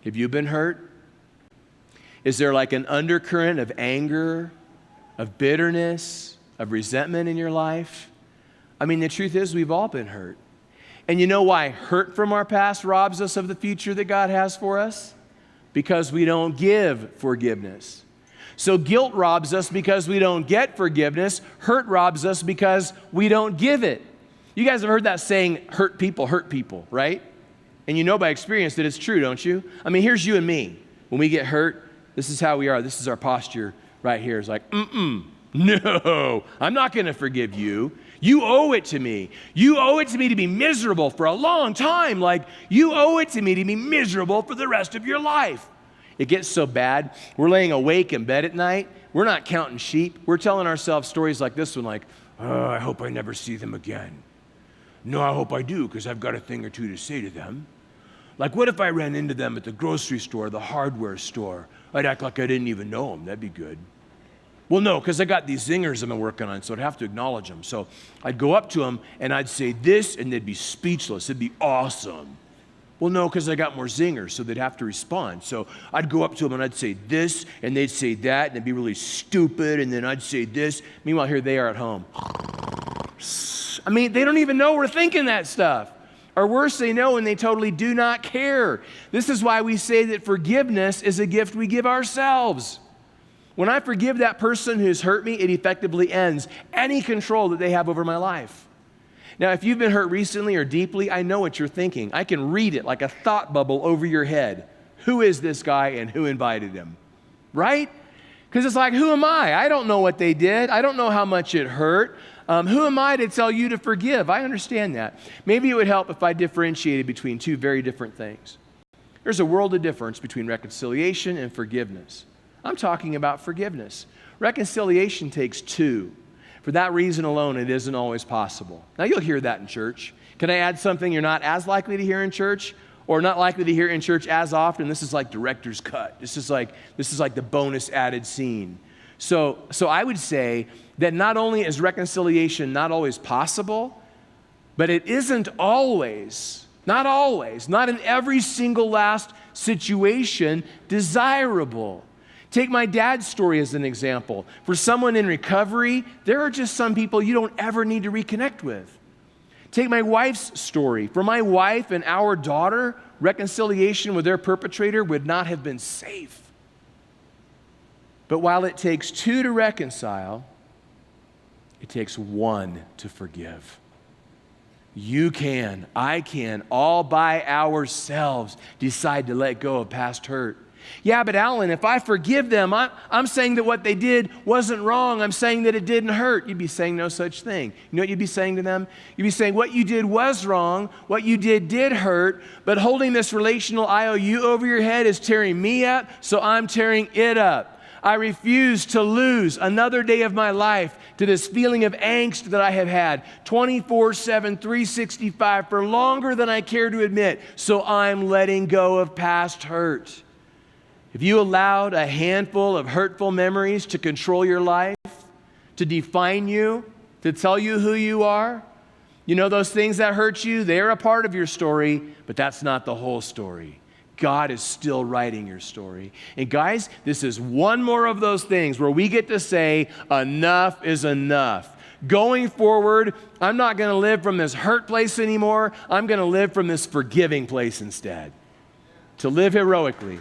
Have you been hurt? Is there like an undercurrent of anger, of bitterness, of resentment in your life? I mean, the truth is we've all been hurt. And you know why hurt from our past robs us of the future that God has for us? Because we don't give forgiveness. So guilt robs us because we don't get forgiveness. Hurt robs us because we don't give it. You guys have heard that saying, hurt people, right? And you know by experience that it's true, don't you? I mean, here's you and me. When we get hurt, this is how we are. This is our posture right here. It's like, no, I'm not going to forgive you. You owe it to me. You owe it to me to be miserable for a long time. Like, you owe it to me to be miserable for the rest of your life. It gets so bad. We're laying awake in bed at night. We're not counting sheep. We're telling ourselves stories like this one, like, oh, I hope I never see them again. No, I hope I do, because I've got a thing or two to say to them. Like, what if I ran into them at the grocery store, the hardware store? I'd act like I didn't even know them. That'd be good. Well, no, because I got these zingers I've been working on, so I'd have to acknowledge them. So I'd go up to them, and I'd say this, and they'd be speechless. It'd be awesome. Well, no, because I got more zingers, so they'd have to respond. So I'd go up to them, and I'd say this, and they'd say that, and it'd be really stupid, and then I'd say this. Meanwhile, here they are at home. I mean, they don't even know we're thinking that stuff. Or worse, they know and they totally do not care. This is why we say that forgiveness is a gift we give ourselves. When I forgive that person who's hurt me, it effectively ends any control that they have over my life. Now, if you've been hurt recently or deeply, I know what you're thinking. I can read it like a thought bubble over your head. Who is this guy and who invited him? Right? Because it's like, who am I? I don't know what they did. I don't know how much it hurt. Who am I to tell you to forgive? I understand that. Maybe it would help if I differentiated between two very different things. There's a world of difference between reconciliation and forgiveness. I'm talking about forgiveness. Reconciliation takes two. For that reason alone, it isn't always possible. Now, you'll hear that in church. Can I add something you're not as likely to hear in church, or not likely to hear in church as often? This is like director's cut. This is like the bonus added scene. So I would say that not only is reconciliation not always possible, but it isn't always, not in every single last situation, desirable. Take my dad's story as an example. For someone in recovery, there are just some people you don't ever need to reconnect with. Take my wife's story. For my wife and our daughter, reconciliation with their perpetrator would not have been safe. But while it takes two to reconcile, it takes one to forgive. You can, I can, all by ourselves decide to let go of past hurt. Yeah, but Alan, if I forgive them, I'm saying that what they did wasn't wrong. I'm saying that it didn't hurt. You'd be saying no such thing. You know what you'd be saying to them? You'd be saying what you did was wrong, what you did hurt, but holding this relational IOU over your head is tearing me up, so I'm tearing it up. I refuse to lose another day of my life to this feeling of angst that I have had 24/7, 365 for longer than I care to admit, so I'm letting go of past hurt. If you allowed a handful of hurtful memories to control your life, to define you, to tell you who you are, you know those things that hurt you, they're a part of your story, but that's not the whole story. God is still writing your story. And guys, this is one more of those things where we get to say, enough is enough. Going forward, I'm not going to live from this hurt place anymore. I'm going to live from this forgiving place instead. To live heroically